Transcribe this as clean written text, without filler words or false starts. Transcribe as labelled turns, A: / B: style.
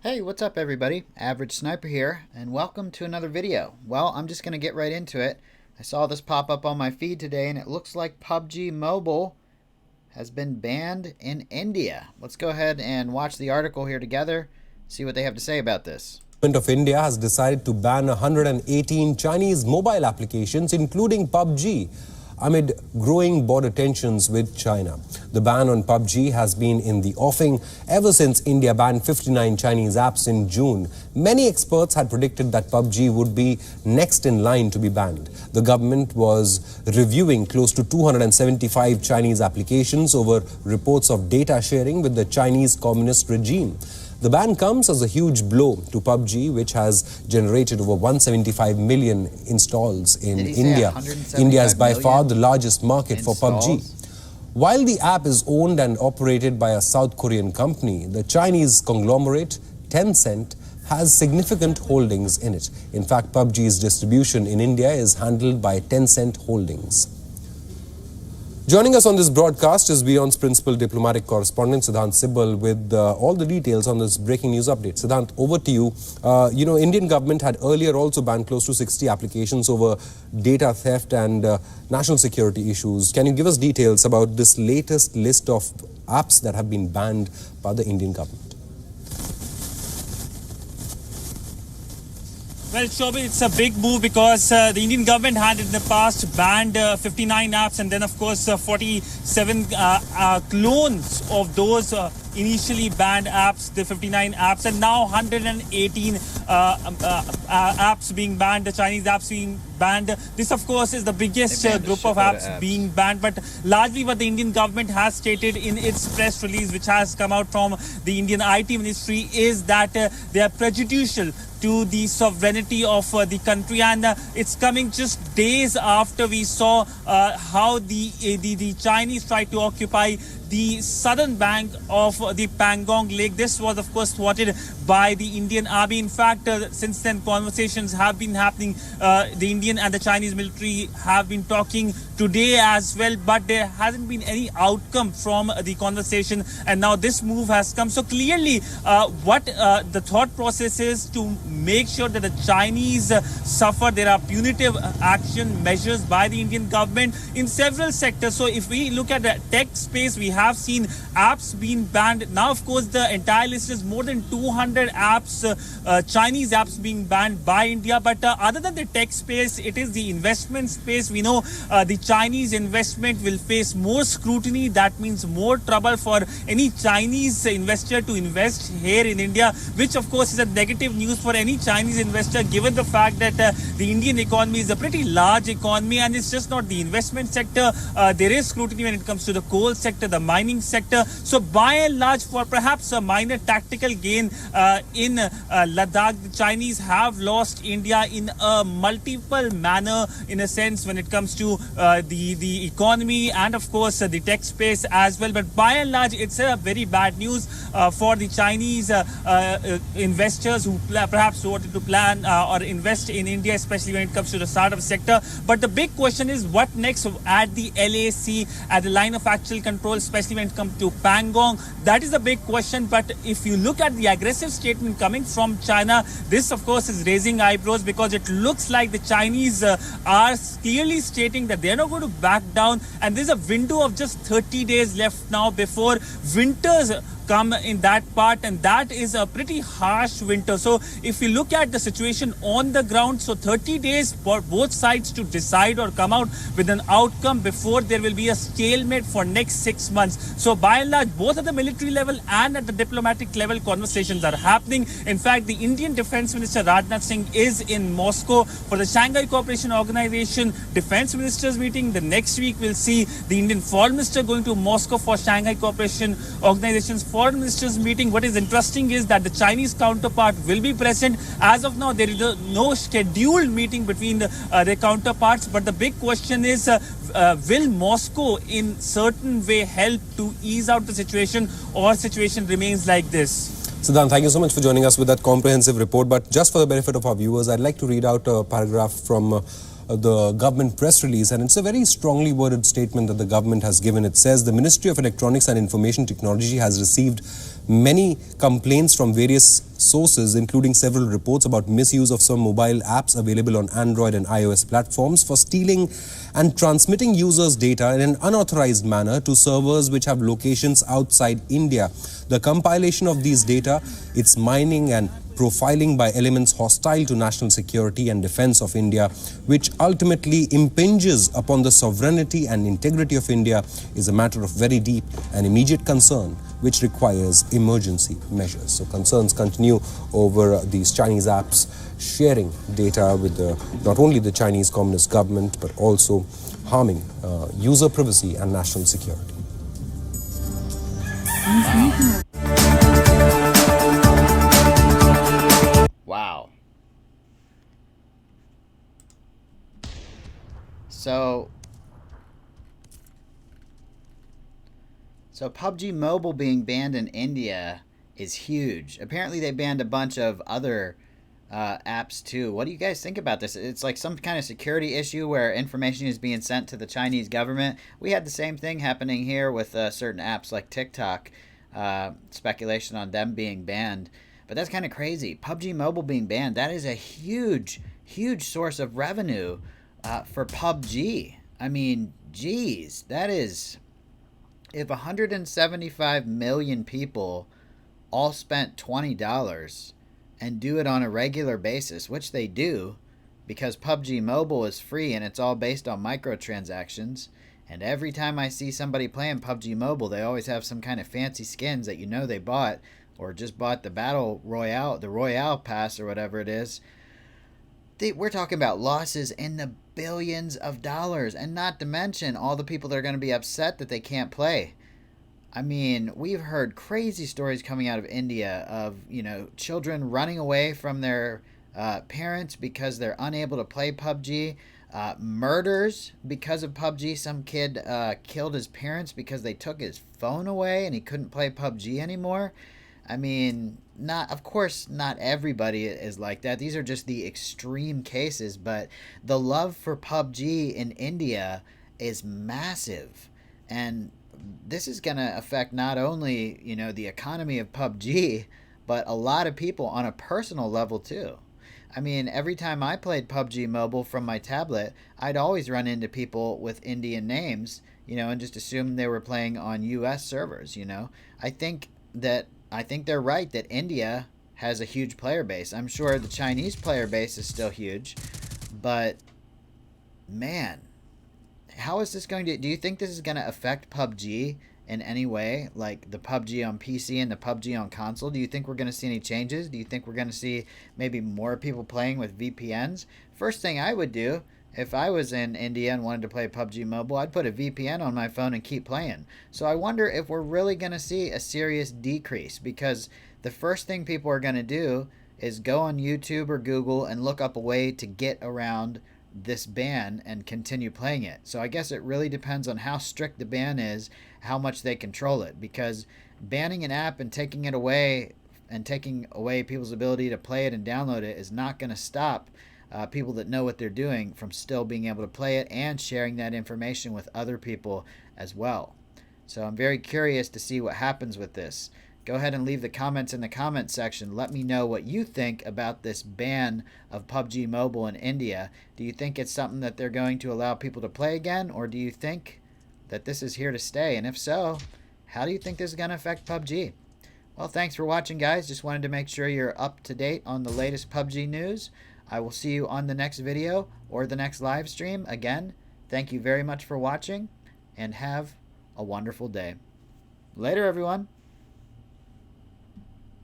A: Hey, what's up everybody? Average Sniper here, and welcome to another video. Well, I'm just going to get right into it. I saw this pop up on my feed today, and it looks like PUBG Mobile has been banned in India. Let's go ahead and watch the article here together, see what they have to say about this.
B: The government of India has decided to ban 118 Chinese mobile applications, including PUBG, amid growing border tensions with China. The ban on PUBG has been in the offing ever since India banned 59 Chinese apps in June. Many experts had predicted that PUBG would be next in line to be banned. The government was reviewing close to 275 Chinese applications over reports of data sharing with the Chinese Communist regime. The ban comes as a huge blow to PUBG, which has generated over 175 million installs in India. India is by far the largest market for PUBG. While the app is owned and operated by a South Korean company, the Chinese conglomerate Tencent has significant holdings in it. In fact, PUBG's distribution in India is handled by Tencent Holdings. Joining us on this broadcast is Beyond's principal diplomatic correspondent, Siddhant Sibal, with all the details on this breaking news update. Siddhant, over to you. Indian government had earlier also banned close to 60 applications over data theft and national security issues. Can you give us details about this latest list of apps that have been banned by the Indian government?
C: Well, Shobit, it's a big move because the Indian government had in the past banned 59 apps and then, of course, 47 clones of those initially banned apps, the 59 apps, and now 118 apps being banned, the Chinese apps being banned. This, of course, is the biggest group of apps being banned, but largely what the Indian government has stated in its press release, which has come out from the Indian IT Ministry, is that they are prejudicial to the sovereignty of the country, and it's coming just days after we saw how the Chinese tried to occupy the southern bank of the Pangong Lake. This was, of course, thwarted by the Indian Army. In fact, since then, conversations have been happening. The Indian and the Chinese military have been talking today as well, but there hasn't been any outcome from the conversation, and now this move has come. So clearly, what the thought process is to make sure that the Chinese suffer. There are punitive action measures by the Indian government in several sectors. So if we look at the tech space, we have seen apps being banned. Now, of course, the entire list is more than 200 apps, Chinese apps being banned by India. But other than the tech space, it is the investment space. We know the Chinese investment will face more scrutiny. That means more trouble for any Chinese investor to invest here in India, which, of course, is a negative news for any Chinese investor, given the fact that the Indian economy is a pretty large economy, and it's just not the investment sector. There is scrutiny when it comes to the coal sector, the mining sector. So by and large, for perhaps a minor tactical gain in Ladakh, the Chinese have lost India in a multiple manner, in a sense, when it comes to the economy and, of course, the tech space as well. But by and large, it's a very bad news for the Chinese investors who perhaps wanted to plan or invest in India, especially when it comes to the startup sector. But the big question is what next at the LAC, at the line of actual control, especially when it comes to Pangong. That is a big question. But if you look at the aggressive statement coming from China, this, of course, is raising eyebrows, because it looks like the Chinese are clearly stating that they're not going to back down. And there's a window of just 30 days left now before winters come in that part, and that is a pretty harsh winter. So if we look at the situation on the ground, so 30 days for both sides to decide or come out with an outcome before there will be a stalemate for next 6 months. So by and large, both at the military level and at the diplomatic level, conversations are happening. In fact, the Indian Defense Minister Rajnath Singh is in Moscow for the Shanghai Cooperation Organization Defense Ministers meeting. The next week we'll see the Indian Foreign Minister going to Moscow for Shanghai Cooperation Organization's Foreign Ministers meeting. What is interesting is that the Chinese counterpart will be present. As of now, there is no scheduled meeting between their counterparts. But the big question is, will Moscow in certain way help to ease out the situation, or situation remains like this?
B: Siddhant, thank you so much for joining us with that comprehensive report. But just for the benefit of our viewers, I'd like to read out a paragraph from the government press release, and it's a very strongly worded statement that the government has given. It says the Ministry of Electronics and Information Technology has received many complaints from various sources, including several reports about misuse of some mobile apps available on Android and iOS platforms for stealing and transmitting users' data in an unauthorized manner to servers which have locations outside India. The compilation of these data, its mining and profiling by elements hostile to national security and defense of India, which ultimately impinges upon the sovereignty and integrity of India, is a matter of very deep and immediate concern, which requires emergency measures. So concerns continue over these Chinese apps sharing data with not only the Chinese Communist government, but also harming user privacy and national security.
A: Wow. So PUBG Mobile being banned in India is huge. Apparently they banned a bunch of other apps too. What do you guys think about this? It's like some kind of security issue where information is being sent to the Chinese government. We had the same thing happening here with certain apps like TikTok. Speculation on them being banned. But that's kind of crazy. PUBG Mobile being banned, that is a huge, huge source of revenue for PUBG. I mean, geez, that is... If 175 million people all spent $20 and do it on a regular basis, which they do, because PUBG Mobile is free and it's all based on microtransactions, and every time I see somebody playing PUBG Mobile, they always have some kind of fancy skins that you know they bought, or just bought the Battle Royale, the Royale Pass or whatever it is. We're talking about losses in the billions of dollars, and not to mention all the people that are going to be upset that they can't play. I mean, we've heard crazy stories coming out of India of, children running away from their parents because they're unable to play PUBG. Murders because of PUBG. Some kid killed his parents because they took his phone away and he couldn't play PUBG anymore. I mean, of course, not everybody is like that. These are just the extreme cases, but the love for PUBG in India is massive. And this is going to affect not only, the economy of PUBG, but a lot of people on a personal level too. I mean, every time I played PUBG Mobile from my tablet, I'd always run into people with Indian names, and just assume they were playing on US servers, I think they're right that India has a huge player base. I'm sure the Chinese player base is still huge, but man, how is this going to... Do you think this is going to affect PUBG in any way, like the PUBG on PC and the PUBG on console? Do you think we're going to see any changes? Do you think we're going to see maybe more people playing with VPNs? First thing I would do, if I was in India and wanted to play PUBG Mobile, I'd put a VPN on my phone and keep playing. So I wonder if we're really going to see a serious decrease, because the first thing people are going to do is go on YouTube or Google and look up a way to get around this ban and continue playing it. So I guess it really depends on how strict the ban is, how much they control it, because banning an app and taking it away and taking away people's ability to play it and download it is not going to stop people that know what they're doing from still being able to play it and sharing that information with other people as well. So I'm very curious to see what happens with this. Go ahead and leave the comments in the comment section. Let me know what you think about this ban of PUBG Mobile in India. Do you think it's something that they're going to allow people to play again, or do you think that this is here to stay? And if so, how do you think this is going to affect PUBG? Well, thanks for watching, guys. Just wanted to make sure you're up to date on the latest PUBG news. I will see you on the next video or the next live stream. Again, thank you very much for watching, and have a wonderful day. Later, everyone.